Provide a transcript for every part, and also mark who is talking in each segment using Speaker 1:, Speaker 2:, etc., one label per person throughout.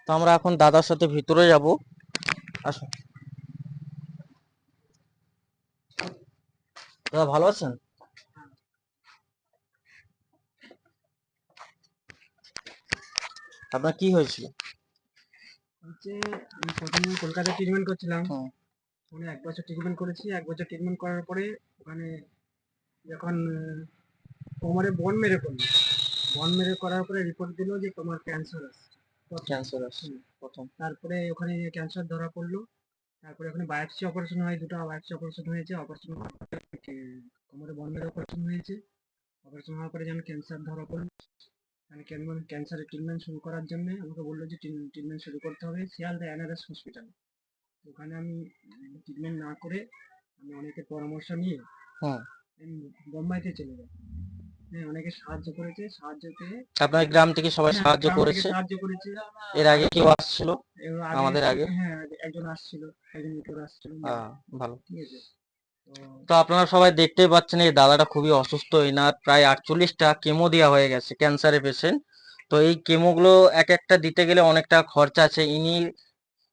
Speaker 1: তো আমরা এখন দাদার সাথে ভিতরে যাব। আসো দাদা, ভালো আছেন? আপনার কি হয়েছিল?
Speaker 2: হচ্ছে আমি প্রথমে কলকাতায় ট্রিটমেন্ট করছিলাম।
Speaker 1: হুম।
Speaker 2: ওখানে ১ বছর ট্রিটমেন্ট করেছি। ১ বছর ট্রিটমেন্ট করার পরে ওখানে যখন কোমরে বন মেরে করলো। বন মেরে করার পরে রিপোর্ট দিল যে তোমার ক্যান্সার আছে। প্রথম।
Speaker 1: ক্যান্সার আছে
Speaker 2: হুম।
Speaker 1: প্রথম।
Speaker 2: তারপরে ওখানে ক্যান্সার ধরা পড়লো। তারপরে ওখানে বায়োপসি অপারেশন হয়, ২ টা বায়োপসি অপারেশন হয়েছে। অপারেশন হওয়ার পরে কোমরে বন মেরে অপারেশন হয়েছে। অপারেশন হওয়ার পরে যখন ক্যান্সার ধরা পড়লো, মানে ক্যান্সারের ট্রিটমেন্ট শুরু করার জন্য আমাকে বললো যে ট্রিটমেন্ট শুরু করতে হবে শিয়ালদা এনআরএস হসপিটালে। ওখানে আমি ট্রিটমেন্ট না করে আমি অনেকের পরামর্শ নিয়ে
Speaker 1: হুম।
Speaker 2: আমি বোম্বাইতে চলে যাই। হ্যাঁ, অনেকে সাহায্য করেছে। সাহায্য পেয়ে
Speaker 1: আপনার গ্রাম থেকে সবাই
Speaker 2: হ্যাঁ,
Speaker 1: সাহায্য
Speaker 2: গ্রাম থেকে
Speaker 1: করেছে?
Speaker 2: সাহায্য করেছে।
Speaker 1: এর
Speaker 2: আর
Speaker 1: আগে কেউ আসছিল
Speaker 2: এর আগে
Speaker 1: আমাদের আগে?
Speaker 2: হ্যাঁ, একজন আসছিল, একজন ইউটিউবার আসছিল।
Speaker 1: ভালো।
Speaker 2: ঠিক আছে? তো
Speaker 1: তো আপনারা সবাই দেখতেই পাচ্ছেন এই দাদাটা খুবই অসুস্থ। এনার প্রায় 48টা কেমো দেওয়া হয়ে গেছে, ক্যান্সারের পেশেন্ট। তো এই কেমোগুলো এক একটা দিতে গেলে অনেক টাকা খরচা আছে। ইনি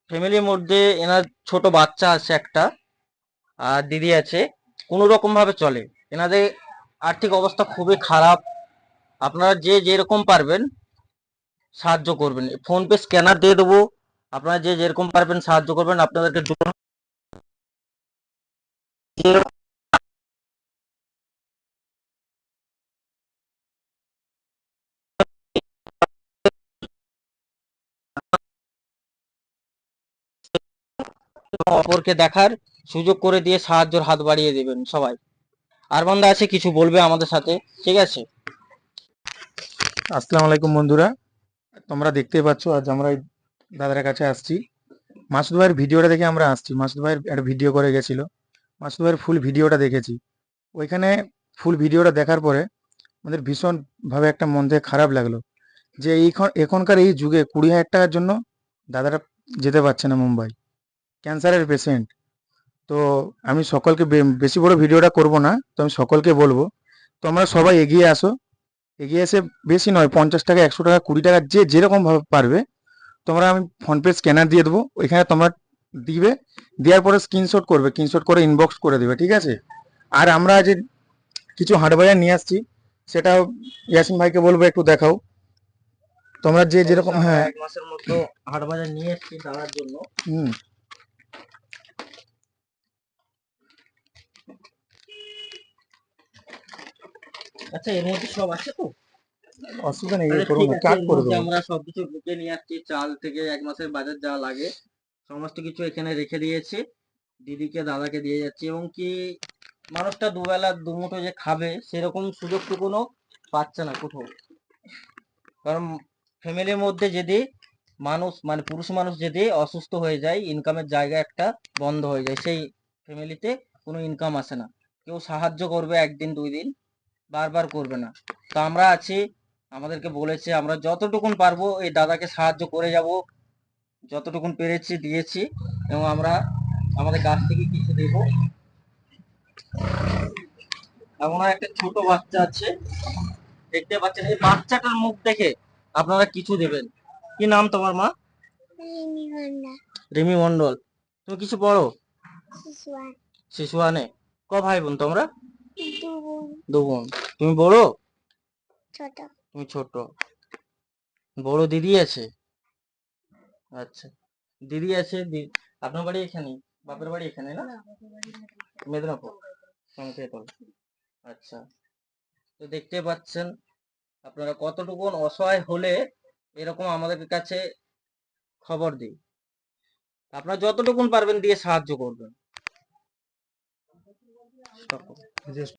Speaker 1: ফ্যামিলির মধ্যে এনার ছোট বাচ্চা আছে একটা, আর দিদি আছে। কোনো রকম ভাবে চলে। এনাদের আর্থিক অবস্থা খুবই খারাপ। আপনারা যে যেরকম পারবেন সাহায্য করবেন। ফোন পে স্ক্যানার দিয়ে দেবো, আপনারা যে যেরকম পারবেন সাহায্য করবেন। আপনাদেরকে অপরকে দেখার সুযোগ করে দিয়ে সাহায্যের হাত বাড়িয়ে দেবেন সবাই। আর বান্দা আছে কিছু বলবে আমাদের সাথে, ঠিক আছে?
Speaker 3: আসসালামু আলাইকুম বন্ধুরা, তোমরা দেখতেই পাচ্ছ আজ আমরা এই দাদার কাছে আসছি। মাসুদ ভাইয়ের ভিডিওটা দেখে আমরা আসছি। মাসুদ ভাইয়ের একটা ভিডিও করে গেছিল, মাসুদ ভাইয়ের ফুল ভিডিওটা দেখেছি। ওইখানে ফুল ভিডিওটা দেখার পরে আমাদের ভীষণভাবে একটা মন থেকে খারাপ লাগলো যে এখনকার এই যুগে ২০,০০০ টাকার জন্য দাদারা যেতে পারছে না মুম্বাই, ক্যান্সারের পেশেন্ট। তো আমি সকলকে বেশি বড় ভিডিওটা করব না, তো আমি সকলকে বলবো তোমরা সবাই এগিয়ে আসো। এগিয়ে এসে বেশি নয়, 50 টাকা, 100 টাকা, 20 টাকা, যে যেরকম ভাবে পারবে তোমরা, আমি ফোনপে স্ক্যানার দিয়ে দেবো, ওইখানে তোমরা দিবে। দেওয়ার পরে স্ক্রিনশট করবে, স্ক্রিনশট করে ইনবক্স করে দেবে, ঠিক আছে? আর আমরা আজ কিছু হাট বাজার নিয়ে আসছি, সেটাও ইয়াসিন ভাইকে বলবো একটু দেখাও। তোমরা যে যেরকম,
Speaker 1: অবশ্যই আমরা
Speaker 3: হ্যাঁ।
Speaker 1: 1 মাসের মতো হাট বাজার নিয়ে এসেছি দাদার জন্য।
Speaker 3: হুম।
Speaker 1: আচ্ছা, এর মধ্যে সব আছে তো?
Speaker 3: অসুবিধা নেই,
Speaker 1: তাহলে
Speaker 3: করুন
Speaker 1: ঠিক
Speaker 3: না,
Speaker 1: আছে,
Speaker 3: কাট
Speaker 1: এর
Speaker 3: করে
Speaker 1: মধ্যে
Speaker 3: দেবো।
Speaker 1: আমরা সবকিছু ঢুকে নিয়ে আসছি। চাল থেকে 1 মাসের বাজার যা লাগে সমস্ত কিছু এখানে রেখে দিয়েছি। দিদিকে দাদাকে দিয়ে যাচ্ছি। এবং কি মানুষটা দুবেলা দুমুঠো যে খাবে সেরকম সুযোগটুকুনও পাচ্ছে না কোথাও। কারণ ফ্যামিলির মধ্যে যদি মানুষ মানে পুরুষ মানুষ যদি অসুস্থ হয়ে যায়, ইনকামের জায়গা একটা বন্ধ হয়ে যায়, সেই ফ্যামিলিতে কোনো ইনকাম আসে না। কেউ সাহায্য করবে একদিন 2 দিন, বারবার করবে না। তো আমরা আছি, আমাদেরকে বলেছে আমরা যতটুকুন পারবো এই দাদাকে সাহায্য করে যাব। যতটুকুন পেরেছি দিয়েছি। এবং আমরা আমাদের কাছ থেকে কিছু দেব। এমন একটা ছোট বাচ্চা আছে, দেখতে পাচ্ছেন। এই বাচ্চাটার মুখ দেখে আপনারা কিছু দেবেন। কি নাম তোমার মা? রিমি মন্ডল। তুমি কিছু পড়ো? শিশু আনে। ক ভাই বোন তোমরা? 2 বোন। তুমি বড়? তুমি ছোট। বড় দিদি আছে? আচ্ছা, দিদি আছে। আপনার বাড়ি এখানে? বাপের বাড়ি এখানে না? মেদিনীপুর, সংকেতল। আচ্ছা। তো দেখতে পাচ্ছেন আপনারা কতটুকু অসহায় হলে এরকম আমাদের কাছে খবর দিই। আপনারা যতটুকুন পারবেন দিয়ে সাহায্য করবেন।